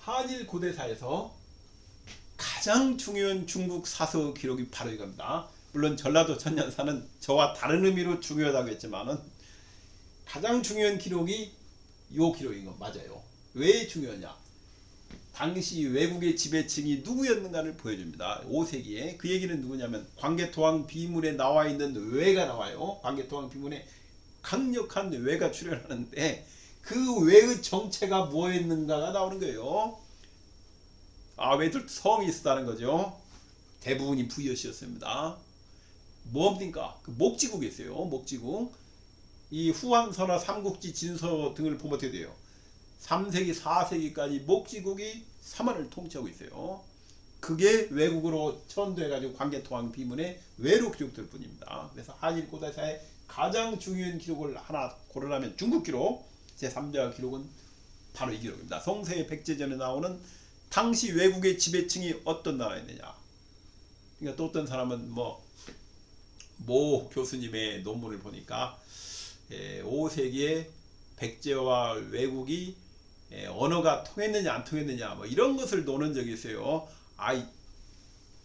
한일 고대사에서 가장 중요한 중국 사서 기록이 바로 이겁니다. 물론 전라도 천년사는 저와 다른 의미로 중요하다고 했지만은 가장 중요한 기록이 요 기록인 건 맞아요. 왜 중요하냐? 당시 외국의 지배층이 누구였는가를 보여줍니다. 5세기에 그 얘기는 누구냐면 광개토왕 비문에 나와 있는 외가 나와요. 광개토왕 비문에 강력한 외가 출현하는데 그 외의 정체가 뭐였는가가 나오는 거예요. 외들 성이 있었다는 거죠. 대부분이 부여시였습니다. 뭡니까? 그 목지국이 있어요. 목지국. 이 후한서나 삼국지 진서 등을 보면 어떻게 돼요? 3세기 4세기까지 목지국이 삼한을 통치하고 있어요. 그게 외국으로 천도해가지고 광개토왕 비문의 외로 기록될 뿐입니다. 그래서 한일 고대사의 가장 중요한 기록을 하나 고르라면 중국 기록 제3자 기록은 바로 이 기록입니다. 성세의 백제전에 나오는 당시 외국의 지배층이 어떤 나라였느냐. 그러니까 또 어떤 사람은 모 교수님의 논문을 보니까 5세기에 백제와 외국이 언어가 통했느냐 안 통했느냐 이런 것을 노는 적이 있어요.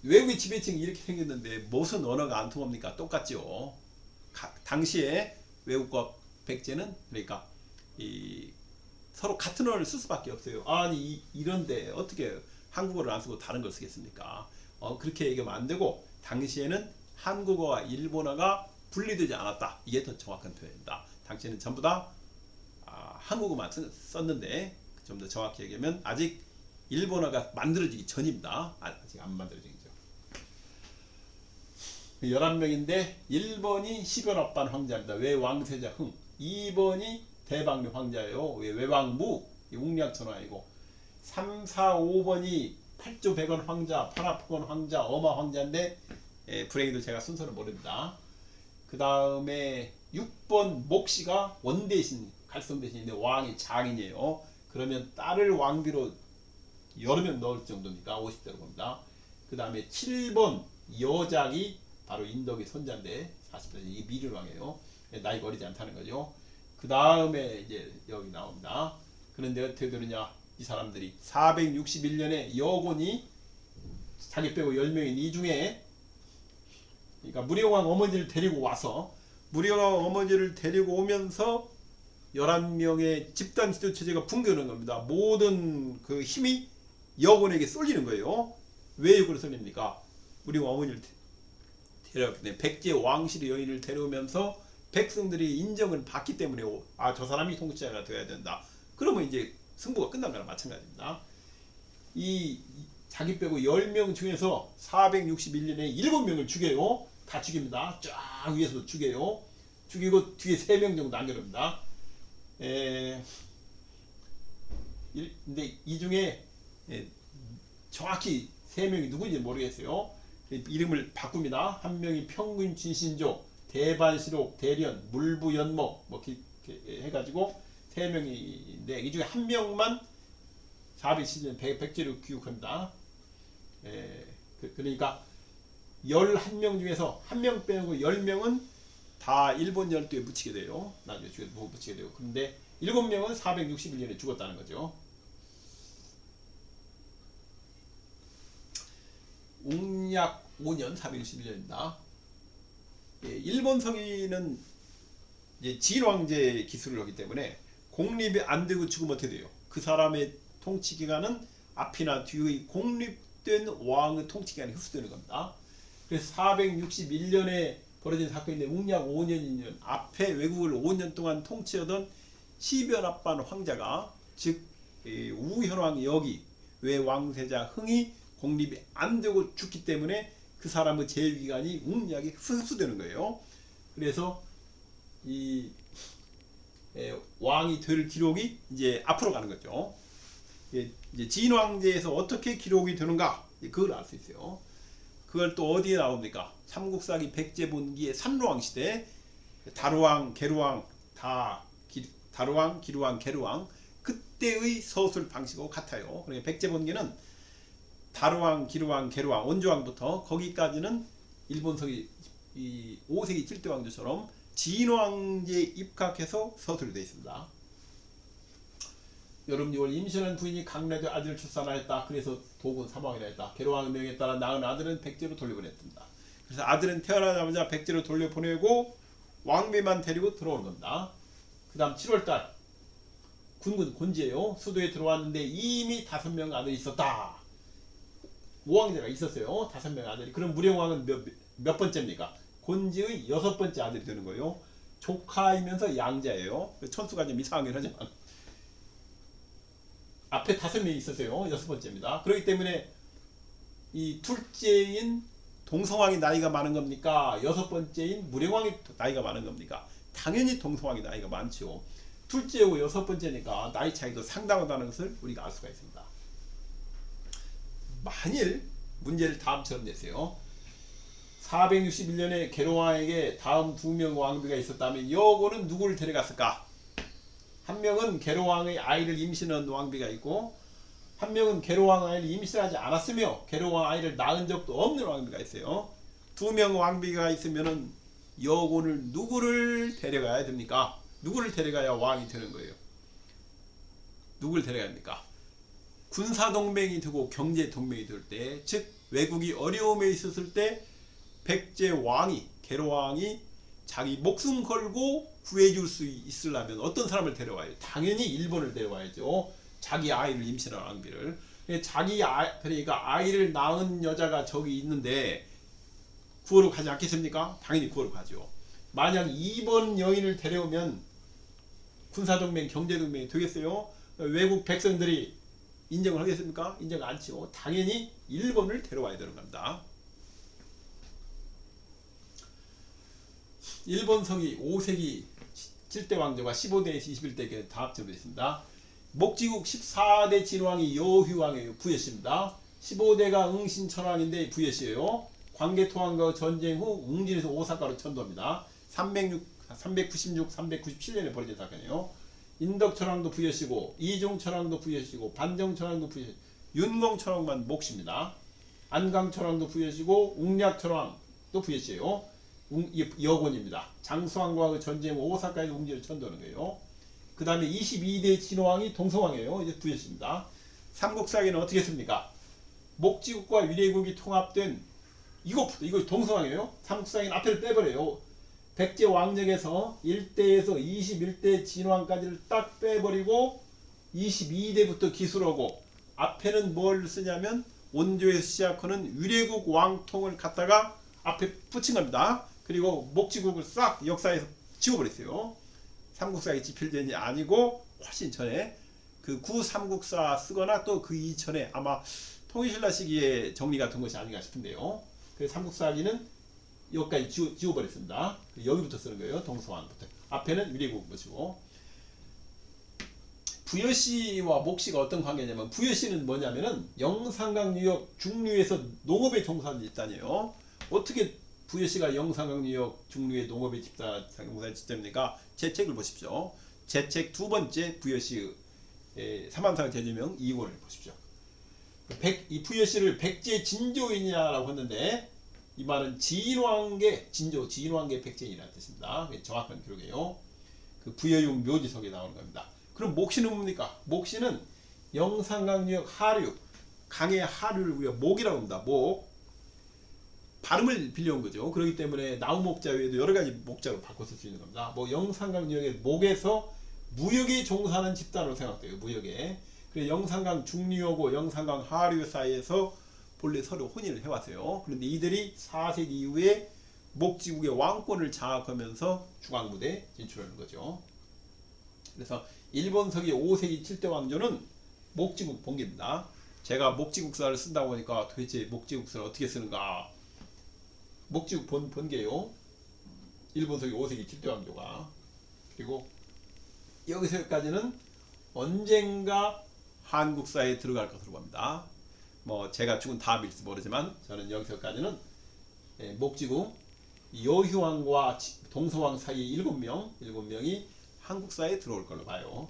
외국의 지배층이 이렇게 생겼는데 무슨 언어가 안 통합니까? 똑같죠. 당시에 외국과 백제는 그러니까 서로 같은 언어를 쓸 수밖에 없어요. 이런데 어떻게 한국어를 안 쓰고 다른 걸 쓰겠습니까? 그렇게 얘기하면 안 되고 당시에는 한국어와 일본어가 분리되지 않았다. 이게 더 정확한 표현입니다. 당시에는 전부 다 한국어만 썼는데 좀 더 정확히 얘기하면 아직 일본어가 만들어지기 전입니다. 아직 안 만들어지죠. 11명인데 1번이 시변합반 황자입니다. 외왕세자 흥. 2번이 대방류 황자예요. 외왕무 웅량천왕이고 3, 4, 5번이 8조 100원 황자, 파나프건 황자, 어마 황자인데 불행히도 제가 순서를 모릅니다. 그 다음에 6번 목씨가 원대신 갈성대신인데 왕이 장인이에요. 그러면 딸을 왕비로 여러 명 넣을 정도니까 50대로 봅니다. 그 다음에 7번 여작이 바로 인덕의 손자인데 40대 이게 미륜왕이에요. 나이가 어리지 않다는 거죠. 그 다음에 이제 여기 나옵니다. 그런데 어떻게 되느냐? 이 사람들이 461년에 여곤이 자기 빼고 10명인 이 중에 그러니까 무령왕 어머니를 데리고 와서 무령왕 어머니를 데리고 오면서 11명의 집단 지도 체제가 붕괴하는 겁니다. 모든 그 힘이 여곤에게 쏠리는 거예요. 왜 여곤을 쏠립니까? 무령왕 어머니를 데려왔기 때문에 백제 왕실의 여인을 데려오면서 백성들이 인정을 받기 때문에 저 사람이 통치자가 되어야 된다. 그러면 이제 승부가 끝난 거랑 마찬가지입니다. 이 자기 빼고 10명 중에서 461년에 7명을 죽여요. 다 죽입니다. 쫙 위에서 죽여요. 죽이고 뒤에 3명 정도 남겨놓습니다. 근데 이 중에 정확히 3명이 누구인지 모르겠어요. 이름을 바꿉니다. 한 명이 평균진신조, 대반시록, 대련, 물부연목 이렇게 해가지고 3명인데 이 중에 한 명만 400시즌 백제로 귀국합니다. 그러니까 11명 중에서 한 명 빼고 10명은 다 일본 열도에 묻히게 돼요. 나중에 묻히게 되고. 그런데 7명은 461년에 죽었다는 거죠. 웅약 5년 461년입니다. 일본 서기는 진왕제 기술을 하기 때문에 공립이 안 되고 죽으면 어떻게 돼요? 그 사람의 통치 기간은 앞이나 뒤의 공립된 왕의 통치 기간이 흡수되는 겁니다. 그래서 461년에 벌어진 사건인데 웅약 5년이면 앞에 외국을 5년 동안 통치하던 시변합반 황자가 즉 우현왕 여기 외왕세자 흥이 공립이 안 되고 죽기 때문에 그 사람의 제위기간이 웅약이 흡수되는 거예요. 그래서 이 왕이 될 기록이 이제 앞으로 가는 거죠. 이제 진왕제에서 어떻게 기록이 되는가 그걸 알 수 있어요. 그걸 또 어디에 나옵니까? 삼국사기 백제본기의 산로왕 시대 다루왕, 계루왕 다루왕, 기루왕, 계루왕 그때의 서술 방식하고 같아요. 그러니까 백제본기는 다루왕, 기루왕, 계루왕, 원조왕부터 거기까지는 일본서기 5세기 7대 왕조처럼 진왕제에 입각해서 서술이 되어 있습니다. 여름 6월 임신한 부인이 강래도 아들을 출산하였다. 그래서 도군 사망이라 했다. 계로왕의 명에 따라 낳은 아들은 백제로 돌려보냈다. 그래서 아들은 태어나자마자 백제로 돌려보내고 왕비만 데리고 들어오는 겁니다. 그 다음 7월달 군군 곤지예요. 수도에 들어왔는데 이미 5명 아들이 있었다. 오왕제가 있었어요. 5명 아들이. 그럼 무령왕은 몇 번째입니까? 곤지의 6번째 아들이 되는 거예요. 조카이면서 양자예요. 천수가 좀 이상하긴 하지만 앞에 5명이 있었어요. 6번째입니다. 그렇기 때문에 이 둘째인 동성왕이 나이가 많은 겁니까? 6번째인 무령왕이 나이가 많은 겁니까? 당연히 동성왕이 나이가 많죠. 둘째고 6번째니까 나이 차이도 상당하다는 것을 우리가 알 수가 있습니다. 만일 문제를 다음처럼 냈어요. 461년에 계로왕에게 다음 2명 왕비가 있었다면 여고는 누구를 데려갔을까? 한 명은 계로왕의 아이를 임신한 왕비가 있고 한 명은 계로왕 아이를 임신하지 않았으며 계로왕 아이를 낳은 적도 없는 왕비가 있어요. 2명 왕비가 있으면은 여고를 누구를 데려가야 됩니까? 누구를 데려가야 왕이 되는 거예요? 누구를 데려가야 합니까? 군사동맹이 되고 경제동맹이 될 때, 즉 외국이 어려움에 있었을 때 백제 왕이, 계로왕이 자기 목숨 걸고 구해줄 수 있으려면 어떤 사람을 데려와요? 당연히 일본을 데려와야죠. 자기 아이를 임신한 왕비를. 그러니까 아이를 낳은 여자가 저기 있는데 구하러 가지 않겠습니까? 당연히 구하러 가죠. 만약 2번 여인을 데려오면 군사동맹, 경제동맹이 되겠어요? 외국 백성들이 인정을 하겠습니까? 인정 않죠. 당연히 1번을 데려와야 되는 겁니다. 1번 서기 5세기 7대 왕조가 15대에서 21대에 다 합쳐져 있습니다. 목지국 14대 진왕이 여휴왕이에요. 부여씨입니다. 15대가 응신천왕인데 부여씨예요. 광개토왕과 전쟁 후 웅진에서 오사카로 천도합니다. 396, 397년에 벌어진 사건이에요. 인덕천왕도 부여씨고 이종천왕도 부여씨고 반정천왕도 부여씨, 윤공천왕만 몫입니다. 안강천왕도 부여씨고 웅략천왕도 부여씨예요. 여곤입니다. 장수왕과 전쟁 후 오사카에서 웅진을 천도하는 거예요. 그 다음에 22대 진왕이 동성왕이에요. 이제 부여씨입니다. 삼국사기는 어떻게 했습니까? 목지국과 위례국이 통합된 이거 동성왕이에요. 삼국사기는 앞에를 빼버려요. 백제 왕정에서 1대에서 21대 진왕까지를 딱 빼버리고 22대부터 기술하고 앞에는 뭘 쓰냐면 원조에서 시작하는 위례국 왕통을 갖다가 앞에 붙인 겁니다. 그리고 목지국을 싹 역사에서 지워버렸어요. 삼국사에 집필전이 아니고 훨씬 전에 그 구삼국사 쓰거나 또 그 이전에 아마 통일신라 시기에 정리가 된 것이 아닌가 싶은데요. 그래서 삼국사기는 여기까지 지워버렸습니다. 여기부터 쓰는 거예요. 동서왕부터. 앞에는 위례국 것이고. 부여씨와 목씨가 어떤 관계냐면 부여씨는 뭐냐면은 영산강 유역 중류에서 농업에 종사하는 집단이에요. 어떻게 부여씨가 영산강 유역 중류의 농업에 종사하는 집단입니까? 제 책을 보십시오. 제 책 2번째 부여씨 삼한상 제주명 2권을 보십시오. 이 부여씨를 백제 진조인이라고 했는데 이 말은 진왕계 진조, 진왕계 백제인이라는 뜻입니다. 정확한 기록이에요. 그 부여용 묘지석에 나오는 겁니다. 그럼 목씨는 뭡니까? 목씨는 영산강유역 하류, 강의 하류를 우리가 목이라고 합니다. 목. 발음을 빌려온 거죠. 그렇기 때문에 나우목자 외에도 여러 가지 목자로 바꿔 쓸 수 있는 겁니다. 뭐 영산강유역의 목에서 무역에 종사하는 집단으로 생각돼요. 무역에. 그래서 영산강 중류하고 영산강 하류 사이에서 본래 서로 혼인을 해왔어요. 그런데 이들이 4세기 이후에 목지국의 왕권을 장악하면서 중앙부대에 진출하는 거죠. 그래서 일본 서기 5세기 7대 왕조는 목지국 본계입니다. 제가 목지국사를 쓴다고 하니까 도대체 목지국사를 어떻게 쓰는가. 목지국 본계요. 일본 서기 5세기 7대 왕조가. 그리고 여기서까지는 언젠가 한국사에 들어갈 것으로 봅니다. 뭐 제가 죽은 다음일지 모르지만 저는 여기서까지는 목지국 여휴왕과 동서왕 사이 7명이 한국사에 들어올 걸로 봐요.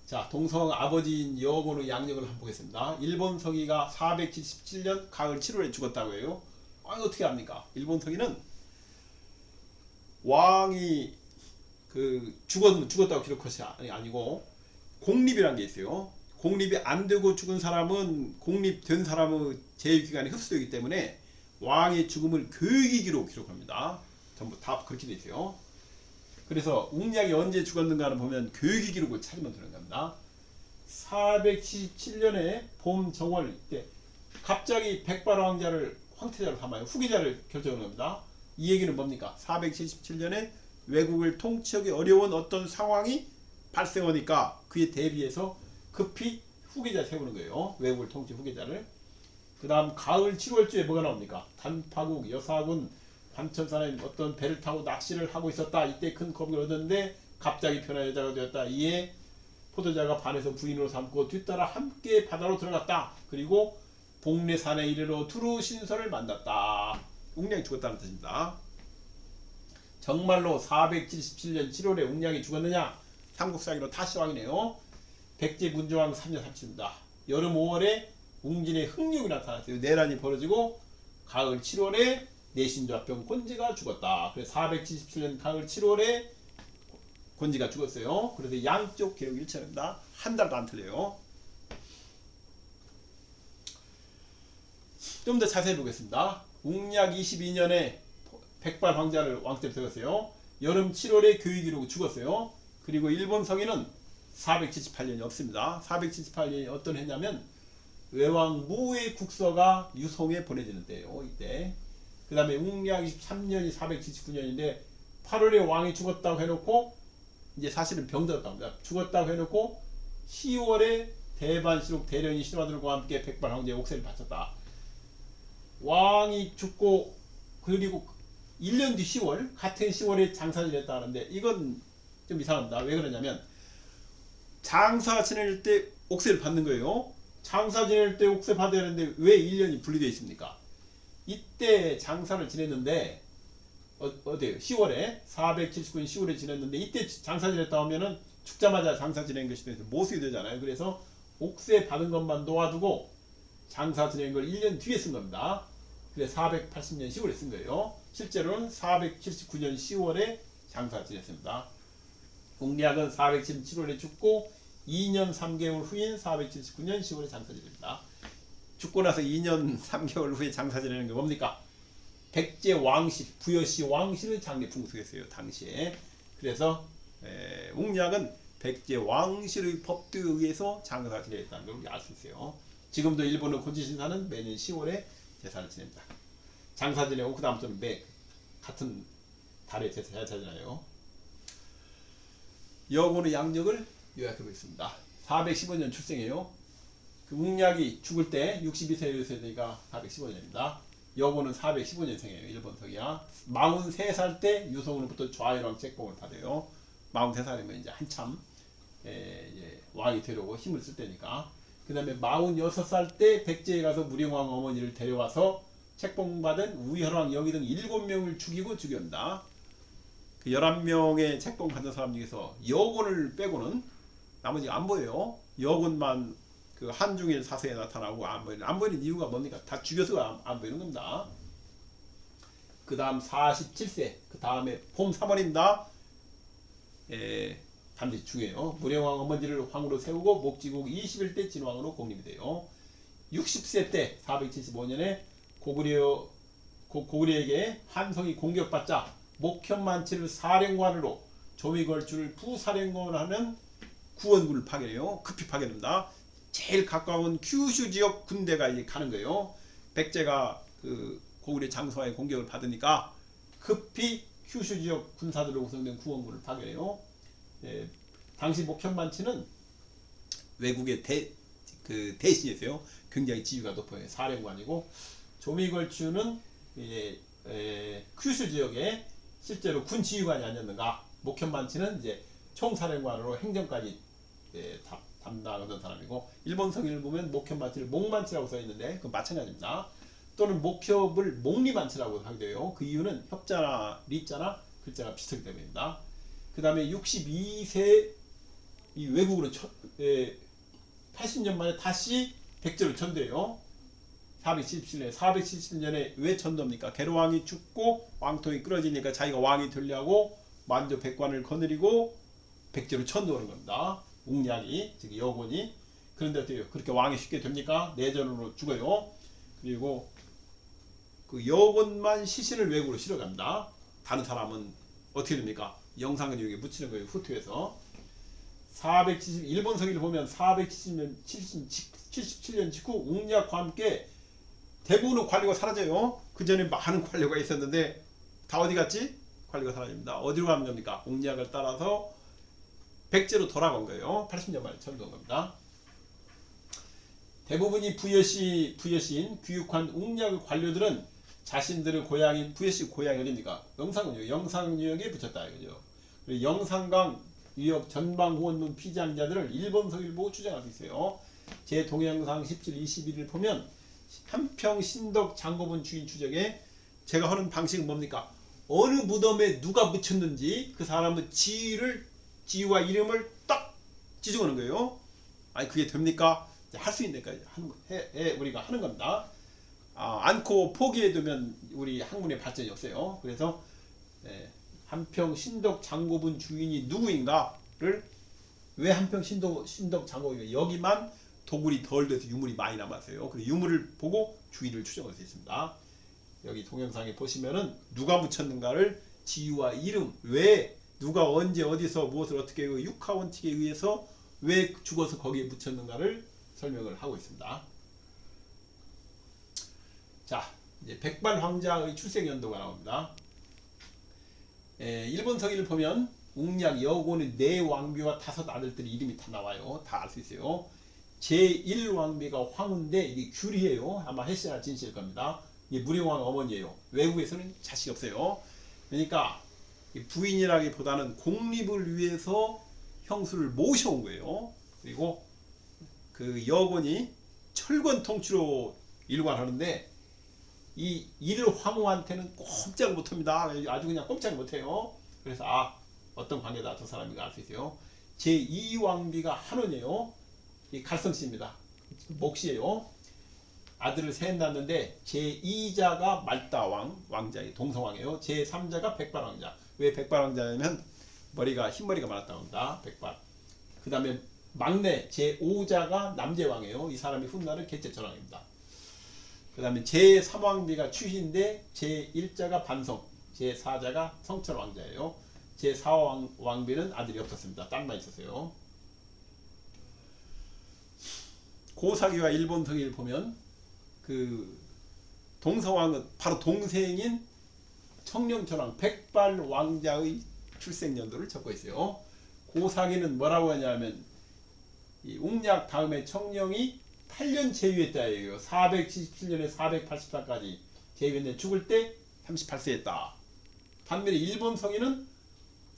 자, 동서왕 아버지인 여곤의 양력을 한번 보겠습니다. 일본 서기가 477년 가을 7월에 죽었다고 해요. 아니 어떻게 합니까? 일본 서기는 왕이 죽었다고 기록할 것이 아니고 공립이라는 게 있어요. 공립이 안 되고 죽은 사람은 공립된 사람의 재유기간이 흡수되기 때문에 왕의 죽음을 교육이기로 기록합니다. 전부 다 그렇게 돼 있어요. 그래서 웅략이 언제 죽었는가를 보면 교육이 기록을 찾으면 되는 겁니다. 477년에 봄 정월 때 갑자기 백발 왕자를 황태자로 삼아요. 후계자를 결정하는 겁니다. 이 얘기는 뭡니까? 477년에 외국을 통치하기 어려운 어떤 상황이 발생하니까 그에 대비해서 급히 후계자 세우는 거예요. 외국을 통치 후계자를. 그 다음 가을 7월주에 뭐가 나옵니까? 단파국 여사군 관천산에 어떤 배를 타고 낚시를 하고 있었다. 이때 큰 겁을 얻었는데 갑자기 변화의 여자가 되었다. 이에 포도자가 반해서 부인으로 삼고 뒤따라 함께 바다로 들어갔다. 그리고 복례산에 이르러 두루 신선을 만났다. 웅량이 죽었다는 뜻입니다. 정말로 477년 7월에 웅량이 죽었느냐? 삼국사기로 타시왕이네요. 백제 문조왕 3년 30입니다. 여름 5월에 웅진의 흑룡이 나타났어요. 내란이 벌어지고 가을 7월에 내신좌병 곤지가 죽었다. 그래서 477년 가을 7월에 곤지가 죽었어요. 그래서 양쪽 기록 일치합니다. 한 달도 안 틀려요. 좀 더 자세히 보겠습니다. 웅략 22년에 백발 황자를 왕태로 세웠어요. 여름 7월에 교육이로 죽었어요. 그리고 일본 성인은 478년이 없습니다. 478년이 어떤 해냐면 외왕 무의 국서가 유송에 보내지는 때예요. 이때. 그 다음에 웅략 23년이 479년인데 8월에 왕이 죽었다고 해놓고 이제 사실은 병들었다고 합니다. 죽었다고 해놓고 10월에 대반시록 대련이 신하들과 함께 백발 황제의 옥새를 바쳤다. 왕이 죽고 그리고 1년 뒤 10월 같은 10월에 장사 지냈다 하는데 이건 좀 이상합니다. 왜 그러냐면 장사 지낼 때 옥새를 받는 거예요. 장사 지낼 때 옥새 받아야 하는데 왜 1년이 분리되어 있습니까? 이때 장사를 지냈는데 어때요? 10월에 479년 10월에 지냈는데 이때 장사 지냈다 하면은 죽자마자 장사 지낸 것이 돼서 모습이 되잖아요. 그래서 옥새 받은 것만 놓아두고 장사 지낸 걸 1년 뒤에 쓴 겁니다. 그래서 480년 10월에 쓴 거예요. 실제로는 479년 10월에 장사 지냈습니다. 웅략은 477월에 죽고 2년 3개월 후인 479년 10월에 장사 지냅니다. 죽고 나서 2년 3개월 후에 장사 지내는 게 뭡니까? 백제 왕실, 부여시 왕실의 장례 풍속이었어요. 당시에. 그래서 웅략은 백제 왕실의 법도에 의해서 장사 지냈다는 걸 우리가 알 수 있어요. 지금도 일본의 고지신사는 매년 10월에 제사를 지냅니다. 장사 지내고 그 다음 좀 매 같은 달에 제사 지내요. 여군의 양력을 요약해 보겠습니다. 415년 출생이에요. 그 웅략이 죽을 때 62세였으니까 415년입니다. 여군은 415년생이에요. 일본석이야. 43살 때 유성으로부터 좌일왕 책봉을 받아요. 43살이면 이제 한참 왕이 되려고 힘을 쓸 때니까. 그 다음에 46살 때 백제에 가서 무령왕 어머니를 데려와서 책봉받은 우열왕 영희 등 7명을 죽이고 죽였다. 그 11명의 책봉 받은 사람 중에서 여군을 빼고는 나머지 안 보여요. 여군만 그 한중일 사서에 나타나고 안 보이는 이유가 뭡니까? 다 죽여서 안 보이는 겁니다. 그 다음 47세, 그 다음에 봄 3월입니다. 반드시 중요해요. 무령왕 어머니를 황으로 세우고 목지국 21대 진왕으로 공립이 돼요. 60세 때 475년에 고구려에게 한성이 공격받자 목현만치를 사령관으로 조미걸주를 부사령관을 하는 구원군을 파견해요. 급히 파견합니다. 제일 가까운 큐슈 지역 군대가 이제 가는 거예요. 백제가 그 고구려 장수와의 공격을 받으니까 급히 큐슈 지역 군사들로 구성된 구원군을 파견해요. 당시 목현만치는 외국의 대신이었어요. 굉장히 지위가 높아요. 사령관이고 조미걸주는 큐슈 지역에 실제로 군 지휘관이 아니었는가. 목현만치는 이제 총사령관으로 행정까지 담당하던 사람이고 일본 성인을 보면 목현만치를 목만치라고 써있는데 그 마찬가지입니다. 또는 목협을 목리만치라고 하게 돼요. 그 이유는 협자나 리자나 글자가 비슷하기 때문입니다. 그 다음에 62세 이 외국으로 80년 만에 다시 백제로 전도해요. 477년에 왜 전도입니까? 게르왕이 죽고 왕통이 끊어지니까 자기가 왕이 되려고 만조 백관을 거느리고 백제로 천도하는 겁니다. 웅략이 즉 여곤이. 그런데 어때요? 그렇게 왕이 쉽게 됩니까? 내전으로 죽어요. 그리고 그 여곤만 시신을 외국으로 실어갑니다. 다른 사람은 어떻게 됩니까? 영상근육에 묻히는 거예요. 후투에서. 470 일본 서기를 보면 470년 77년 직후 웅략과 함께 대부분의 관료가 사라져요. 그 전에 많은 관료가 있었는데 다 어디 갔지? 관료가 사라집니다. 어디로 가면 됩니까? 웅략을 따라서 백제로 돌아간 거예요. 80년 만에 천도한 겁니다. 대부분이 부여시인 귀육한 웅략의 관료들은 자신들의 고향인 부여시 고향이 어딥니까? 영상유역에 붙였다 이거죠. 그리고 영상강 유역 전방후원문 피장자들을 일본 서일보고 추정할 수 있어요. 제 동영상 17, 21을 보면 한평 신덕 장고분 주인 추적에 제가 하는 방식은 뭡니까? 어느 무덤에 누가 묻혔는지 그 사람의 지위와 이름을 딱 지정하는 거예요. 아니 그게 됩니까? 할 수 있는 데까지 우리가 하는 겁니다. 않고 포기해두면 우리 학문의 발전이 없어요. 그래서 한평 신덕 장고분 주인이 누구인가를 왜 한평 신덕 장고분인가 여기만 도굴이 덜 돼서 유물이 많이 남았어요. 그래서 유물을 보고 주인을 추정할 수 있습니다. 여기 동영상에 보시면은 누가 묻혔는가를 지위와 이름, 왜 누가 언제 어디서 무엇을 어떻게 육하원칙에 의해서 왜 죽어서 거기에 묻혔는가를 설명을 하고 있습니다. 자, 이제 백발 황자의 출생 연도가 나옵니다. 일본 서기를 보면 웅략 여곤의 4왕비와 5 아들들의 이름이 다 나와요. 다 알 수 있어요. 제1왕비가 황후인데 이게 귤이에요. 아마 해시나 진실일 겁니다. 이게 무령왕 어머니예요. 외국에서는 자식이 없어요. 그러니까 부인이라기보다는 공립을 위해서 형수를 모셔온 거예요. 그리고 그 여곤이 철권 통치로 일관하는데 이 일황후한테는 꼼짝 못합니다. 아주 그냥 꼼짝 못해요. 그래서 어떤 관계다 저 사람이 알 수 있어요. 제2왕비가 한원이에요. 이 갈성씨입니다. 목씨예요. 아들을 셋 낳았는데 제2자가 말다왕 왕자의 동성왕이에요. 제3자가 백발왕자. 왜 백발왕자냐면 머리가 흰머리가 많았다고 합니다. 백발. 그 다음에 막내 제5자가 남제왕이에요. 이 사람이 훗날의 개체천왕입니다. 그 다음에 제3왕비가 추희인데 제1자가 반성, 제4자가 성철왕자예요. 제4왕비는 아들이 없었습니다. 딸만 있었어요. 고사기와 일본 서기를 보면 그 동서왕은 바로 동생인 청령천왕 백발왕자의 출생연도를 적고 있어요. 고사기는 뭐라고 하냐면 이 웅략 다음에 청령이 8년 제위했다 이거예요. 477년에 484까지 제위했는데 죽을 때 38세였다. 반면에 일본 성인은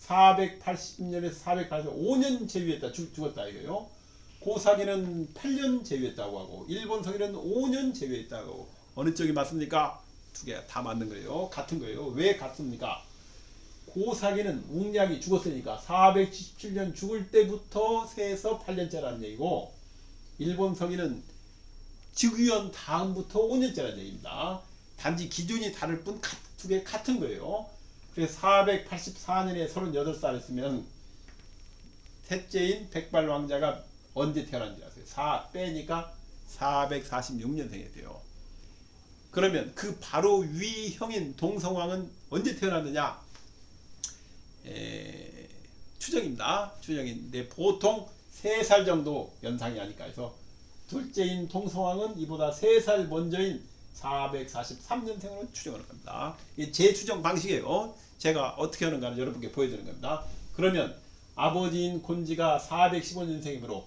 480년에서 485년 제위했다. 죽었다 이거예요. 고사기는 8년 제위했다고 하고 일본 성인은 5년 제위했다고 하고 어느 쪽이 맞습니까? 두 개가 다 맞는 거예요. 같은 거예요. 왜 같습니까? 고사기는 웅략이 죽었으니까 477년 죽을 때부터 세서 8년째라는 얘기고 일본 성인은 즉위한 다음부터 5년째라는 얘기입니다. 단지 기준이 다를 뿐 두 개 같은 거예요. 그래서 484년에 38살 했으면 셋째인 백발왕자가 언제 태어난지 아세요? 4 빼니까 446년생이 돼요. 그러면 그 바로 위 형인 동성왕은 언제 태어났느냐? 추정입니다. 추정인데 보통 3살 정도 연상이 아닐까 해서 둘째인 동성왕은 이보다 3살 먼저인 443년생으로 추정하는 겁니다. 이게 제 추정 방식이에요. 제가 어떻게 하는가를 여러분께 보여드리는 겁니다. 그러면 아버지인 곤지가 415년생이므로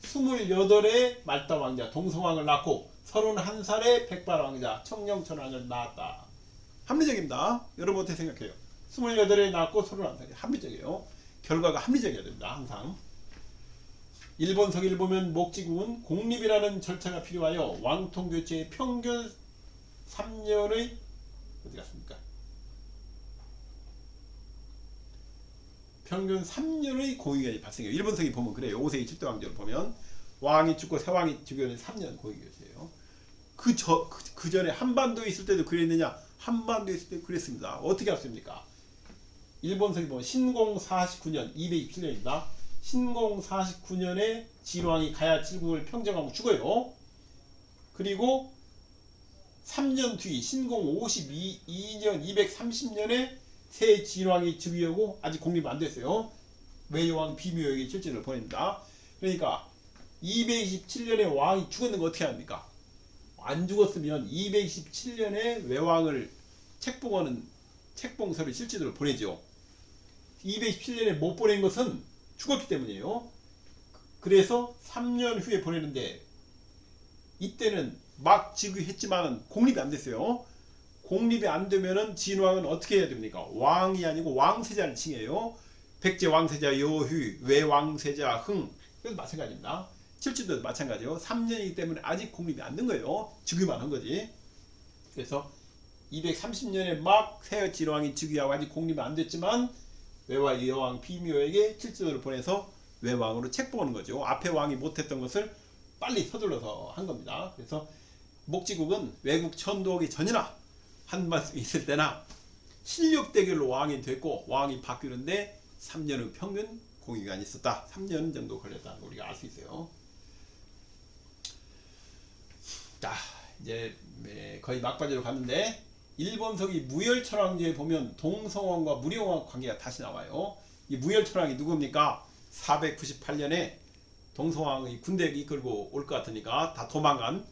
28의 말다왕자 동성왕을 낳고 31살의 백발왕자 청령천왕을 낳았다. 합리적입니다. 여러분 어떻게 생각해요? 28에 낳고 31살이 합리적이에요. 결과가 합리적이어야 됩니다. 항상. 일본 서기를 보면 목지국은 공립이라는 절차가 필요하여 왕통교체의 평균 3년의 어디 갔습니까? 평균 3년의 고위기간이 발생해요. 일본 서기 보면 그래요. 5세기 7대 왕조를 보면 왕이 죽고 새 왕이 죽으면 3년 고위기간이에요. 그 전에 한반도에 있을 때도 그랬느냐? 한반도에 있을 때 그랬습니다. 어떻게 했습니까? 일본서기 보면 신공 49년 227년입니다. 신공 49년에 진왕이 가야 칠국을 평정하고 죽어요. 그리고 3년 뒤 신공 52년 230년에 새 진왕이 즉위하고 아직 공립 안 됐어요. 외왕 비묘에게 실제를 보냅니다. 그러니까 227년에 왕이 죽었는 거 어떻게 합니까? 안 죽었으면 227년에 외왕을 책봉하는 책봉서를 실제로 보내죠. 227년에 못 보낸 것은 죽었기 때문이에요. 그래서 3년 후에 보내는데 이때는 막 즉위했지만 공립이 안 됐어요. 공립이 안 되면은 진왕은 어떻게 해야 됩니까? 왕이 아니고 왕세자를 칭해요. 백제 왕세자 여휘, 외왕세자 흥. 그래서 마찬가지입니다. 실제도 마찬가지요. 3년이기 때문에 아직 공립이 안 된 거예요. 즉위만 한 거지. 그래서 230년에 막 새 진왕이 즉위하고 아직 공립이 안 됐지만 외와 여왕 비묘에게 칠지도를 보내서 외왕으로 책봉하는 거죠. 앞에 왕이 못했던 것을 빨리 서둘러서 한 겁니다. 그래서 목지국은 외국 천도하기 전이나 한 말씀 있을 때나 실력 대결로 왕이 됐고 왕이 바뀌는데 3년 후 평균 공위기간이 있었다. 3년 정도 걸렸다는 걸 우리가 알 수 있어요. 자, 이제 거의 막바지로 갔는데 일본서기 무열철왕제에 보면 동성왕과 무령왕 관계가 다시 나와요. 이 무열철왕이 누굽니까? 498년에 동성왕의 군대를 이끌고 올 것 같으니까 다 도망간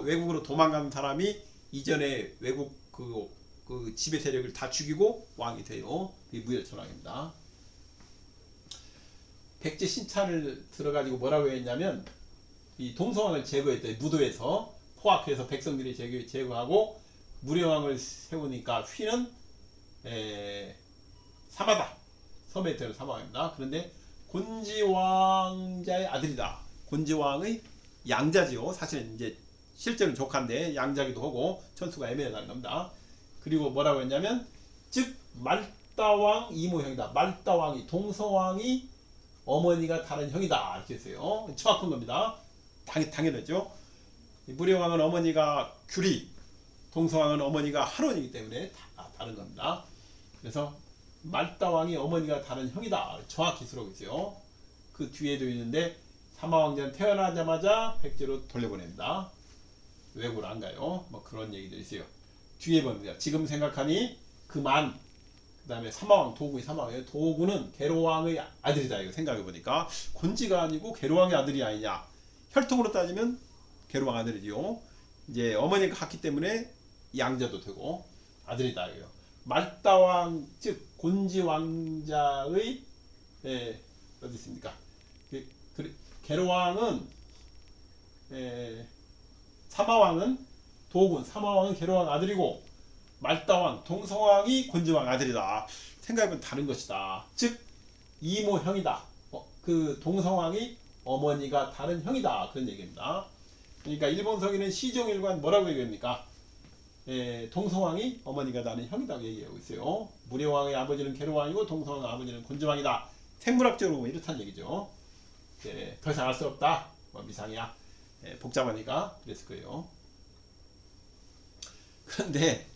외국으로 도망간 사람이 이전에 외국 그 지배 세력을 다 죽이고 왕이 돼요. 이 무열철왕입니다. 백제 신찬을 들어가지고 뭐라고 했냐면 이 동성왕을 제거했대. 무도에서 포악해서 백성들이 제거하고 무령왕을 세우니까 휘는 사마다 섬에 있는 사마입니다. 그런데 곤지왕자의 아들이다. 곤지왕의 양자지요. 사실은 이제 실제로 조카인데 양자기도 하고 천수가 애매하다는 겁니다. 그리고 뭐라고 했냐면 즉 말다왕 이모형이다. 말다왕이 동성왕이 어머니가 다른 형이다 이렇게 했어요. 정확한 겁니다. 당연하죠. 무령왕은 어머니가 규리, 동성왕은 어머니가 한원이기 때문에 다 다른 겁니다. 그래서 말다왕이 어머니가 다른 형이다 정확히 쓰라고 있어요. 그 뒤에도 있는데 사마왕자는 태어나자마자 백제로 돌려보냅니다. 외국으로 안 가요. 뭐 그런 얘기도 있어요. 뒤에 봅니다. 지금 생각하니 그만. 그 다음에 사마왕, 도구의 사마왕이에요. 도구는 계로왕의 아들이다. 이거 생각해보니까 곤지가 아니고 계로왕의 아들이 아니냐. 혈통으로 따지면 계로왕 아들이지요. 이제 어머니가 같기 때문에 양자도 되고 아들이다. 이거. 말다왕 즉 곤지왕자의 어디 있습니까? 계로왕은 사마왕은 도군, 사마왕은 계로왕 아들이고 말다왕, 동성왕이 곤지왕 아들이다. 생각해보면 다른 것이다. 즉 이모형이다. 그 동성왕이 어머니가 다른 형이다. 그런 얘기입니다. 그러니까 일본서기는 시종일관 뭐라고 얘기합니까? 동성왕이 어머니가 다른 형이라고 얘기하고 있어요. 무령왕의 아버지는 계로왕이고 동성왕의 아버지는 곤지왕이다. 생물학적으로 보면 이렇다는 얘기죠. 더 이상 알 수 없다. 미상이야. 복잡하니까 그랬을 거예요. 그런데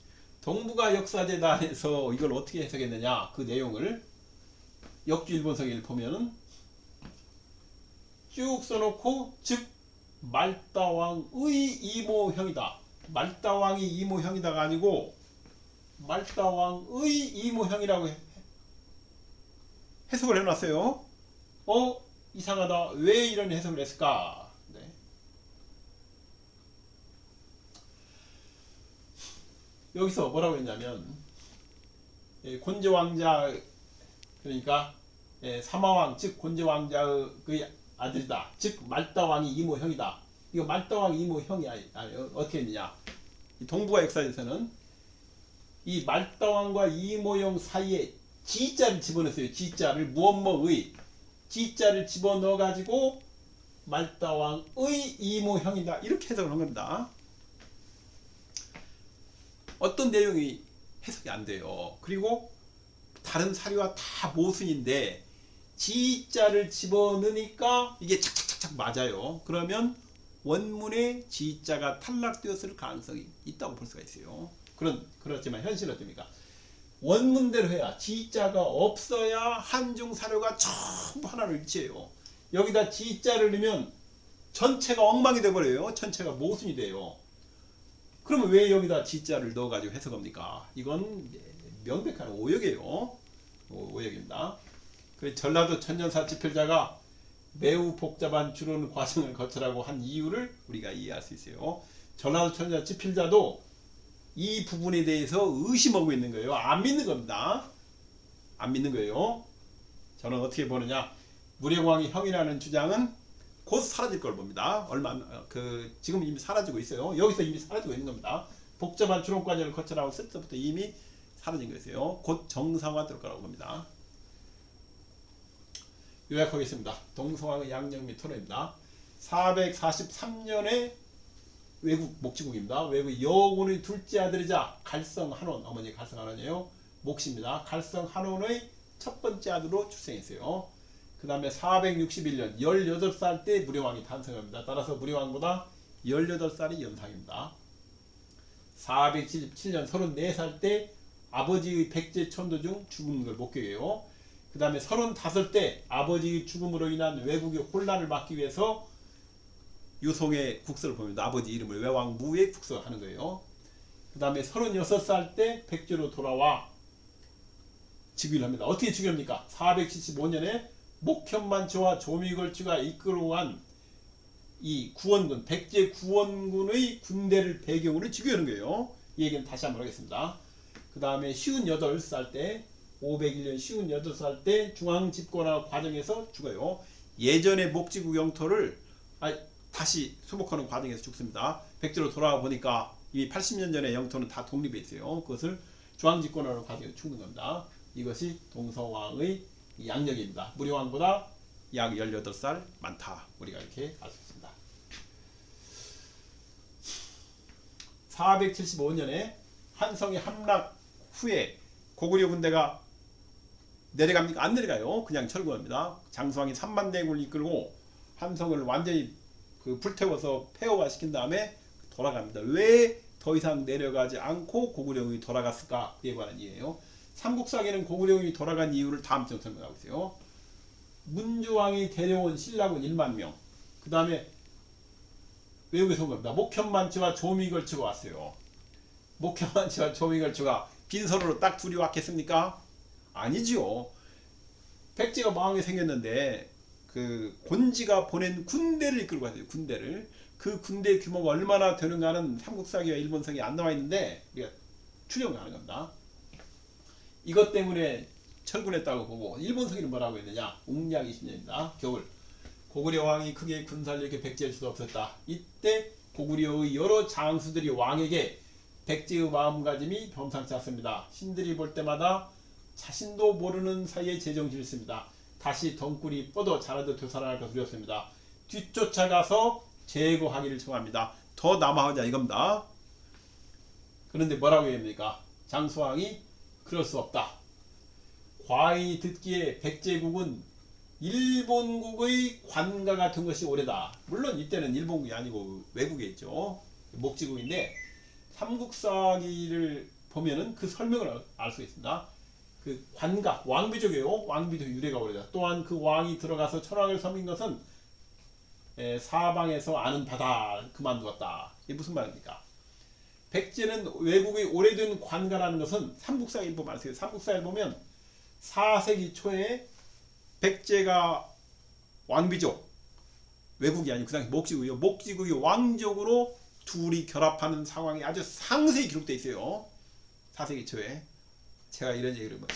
동북아 역사재단에서 이걸 어떻게 해석했느냐 그 내용을 역주 일본서기를 보면은 쭉 써놓고 즉 말다왕의 이모형이다. 말다왕이 이모형이다가 아니고 말다왕의 이모형이라고 해석을 해놨어요. 이상하다. 왜 이런 해석을 했을까? 네. 여기서 뭐라고 했냐면 곤지왕자 그러니까 사마왕 즉 곤지왕자의 아들이다. 즉 말다왕이 이모형이다. 이거 말다왕 이모형이 아니에요. 어떻게 했느냐. 동북아 역사에서는 이 말다왕과 이모형 사이에 지자를 집어넣었어요. 지자를 무엄머의 지자를 집어넣어 가지고 말다왕의 이모형이다. 이렇게 해석을 한 겁니다. 어떤 내용이 해석이 안 돼요. 그리고 다른 사료와 다 모순인데 지자를 집어넣으니까 이게 착착착착 맞아요. 그러면 원문에 지자가 탈락되었을 가능성이 있다고 볼 수가 있어요. 그렇지만 현실은 어떻습니까? 원문대로 해야 지자가 없어야 한중 사료가 전부 하나로 일치해요. 여기다 지자를 넣으면 전체가 엉망이 돼버려요. 전체가 모순이 돼요. 그러면 왜 여기다 지자를 넣어가지고 해석합니까? 이건 명백한 오역이에요. 오역입니다. 그 전라도 천년사 지필자가 매우 복잡한 추론 과정을 거쳐라고 한 이유를 우리가 이해할 수 있어요. 전라도 천년사 지필자도 이 부분에 대해서 의심하고 있는 거예요. 안 믿는 겁니다. 안 믿는 거예요. 저는 어떻게 보느냐, 무령왕이 형이라는 주장은 곧 사라질 걸 봅니다. 지금 이미 사라지고 있어요. 여기서 이미 사라지고 있는 겁니다. 복잡한 추론 과정을 거쳐라고 쓸 때부터 이미 사라진 거였어요. 곧 정상화될 거라고 봅니다. 요약하겠습니다. 동서왕의 양정 및 토론입니다. 443년에 외국 목지국입니다. 외국 여군의 둘째 아들이자 갈성한원, 어머니 갈성한원이에요. 목씨입니다. 갈성한원의 첫 번째 아들로 출생했어요. 그 다음에 461년 18살 때 무령왕이 탄생합니다. 따라서 무령왕보다 18살이 연상입니다. 477년 34살 때 아버지의 백제 천도 중 죽은 걸 목격해요. 그 다음에 35살 때 아버지의 죽음으로 인한 외국의 혼란을 막기 위해서 유송의 국서를 보면 아버지 이름을 외왕무에 국서하는 거예요. 그 다음에 36살 때 백제로 돌아와 즉위를 합니다. 어떻게 즉위합니까? 475년에 목현만치와 조미걸치가 이끌어간 이 구원군, 백제 구원군의 군대를 배경으로 즉위하는 거예요. 이 얘기는 다시 한번 하겠습니다. 그 다음에 58살 때 501년 58살 때 중앙집권화 과정에서 죽어요. 예전의 목지국 영토를 다시 수복하는 과정에서 죽습니다. 백제로 돌아와 보니까 이미 80년 전에 영토는 다 독립해 있어요. 그것을 중앙집권화로 과정에서 죽는 겁니다. 이것이 동서왕의 양력입니다. 무령왕보다 약 18살 많다. 우리가 이렇게 알 수 있습니다. 475년에 한성이 함락 후에 고구려 군대가 내려갑니까? 안 내려가요. 그냥 철거합니다. 장수왕이 3만 대군을 이끌고 한성을 완전히 불태워서 폐허화 시킨 다음에 돌아갑니다. 왜 더 이상 내려가지 않고 고구려군이 돌아갔을까? 그에 관한 이유예요. 삼국사기는 고구려군이 돌아간 이유를 다음처럼 설명하고 있어요. 문주왕이 데려온 신라군 1만 명. 그 다음에 외국에서 온 겁니다. 목현만치와 조미걸치가 왔어요. 목현만치와 조미걸치가 빈선으로 딱 둘이 왔겠습니까? 아니지요. 백제가 망하게 생겼는데 그 곤지가 보낸 군대를 이끌고 갔어요. 군대를. 그 군대 규모가 얼마나 되는가는 삼국사기와 일본성이 안 나와 있는데 우리가 추정을 하는 겁니다. 이것 때문에 철군했다고 보고 일본성기는 뭐라고 했느냐? 웅약 20년입니다. 겨울. 고구려 왕이 크게 군사를 이렇게 백제할 수도 없었다. 이때 고구려의 여러 장수들이 왕에게 백제의 마음가짐이 범상치 않습니다. 신들이 볼 때마다 자신도 모르는 사이에 제정신을 씁니다. 다시 덩굴이 뻗어 자라듯 되살아날 것을 두렵습니다. 뒤쫓아가서 제거하기를 청합니다. 더 남아하자 이겁니다. 그런데 뭐라고 합니까? 장수왕이 그럴 수 없다. 과인이 듣기에 백제국은 일본국의 관가 같은 것이 오래다. 물론 이때는 일본국이 아니고 외국에 있죠. 목지국인데 삼국사기를 보면은 그 설명을 알 수 있습니다. 그 관가, 왕비족이에요. 왕비족 유래가 오래다. 또한 그 왕이 들어가서 천황을 섬긴 것은 사방에서 아는 바다 그만두었다. 이게 무슨 말입니까? 백제는 외국의 오래된 관가라는 것은 삼국사기를 보면 아세요. 삼국사기를 보면 4세기 초에 백제가 왕비족, 외국이 아니고 그 당시 목지국이요. 목지국이 왕족으로 둘이 결합하는 상황이 아주 상세히 기록되어 있어요. 4세기 초에. 제가 이런 얘기를 하면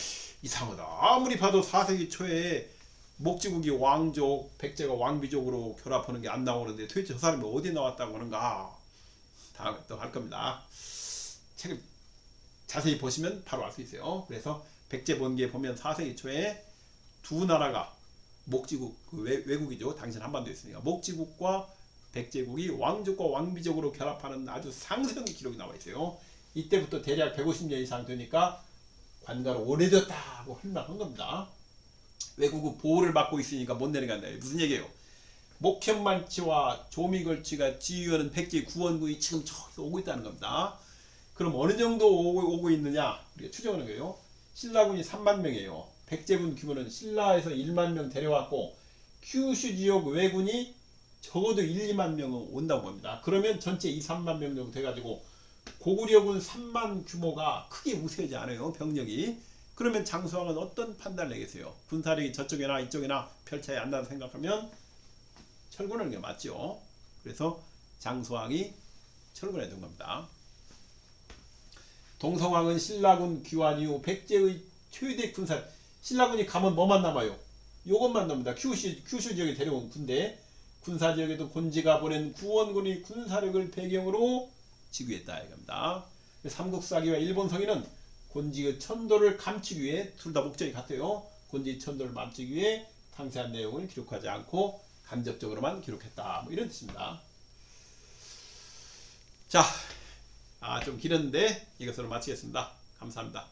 이상하다. 아무리 봐도 4세기 초에 목지국이 왕족, 백제가 왕비족으로 결합하는 게 안 나오는데 도대체 저 사람이 어디 나왔다고 하는가? 다음에 또 할 겁니다. 책을 자세히 보시면 바로 알 수 있어요. 그래서 백제 번기에 보면 4세기 초에 두 나라가 목지국, 외국이죠. 당시는 한반도에 있으니까 목지국과 백제국이 왕족과 왕비족으로 결합하는 아주 상세한 기록이 나와 있어요. 이때부터 대략 150년 이상 되니까 관가로 오래됐다고 설명한 겁니다. 외국은 보호를 받고 있으니까 못 내려간다. 무슨 얘기예요? 목현만치와 조미걸치가 지휘하는 백제 구원군이 지금 저기서 오고 있다는 겁니다. 그럼 어느 정도 오고 있느냐? 우리가 추정하는 거예요. 신라군이 3만 명이에요. 백제군 규모는 신라에서 1만 명 데려왔고 큐슈 지역 왜군이 적어도 1, 2만 명은 온다고 봅니다. 그러면 전체 2, 3만 명 정도 돼가지고 고구려군 3만 규모가 크게 우세하지 않아요. 병력이. 그러면 장수왕은 어떤 판단을 내겠어요? 군사력이 저쪽이나 이쪽이나 별 차이 안 나다 생각하면 철군하는 게 맞죠. 그래서 장수왕이 철군했던 겁니다. 동성왕은 신라군 귀환 이후 백제의 최대 군사, 신라군이 가면 뭐만 남아요? 요것만 남습니다. 큐슈 지역에 데려온 군대. 군사 지역에도 곤지가 보낸 구원군이 군사력을 배경으로 지휘했다 이겁니다. 삼국사기와 일본성에는 곤지의 천도를 감추기 위해 둘 다 목적이 같아요. 곤지 천도를 감추기 위해 상세한 내용을 기록하지 않고 간접적으로만 기록했다. 뭐 이런 뜻입니다. 자, 좀 길었는데 이것으로 마치겠습니다. 감사합니다.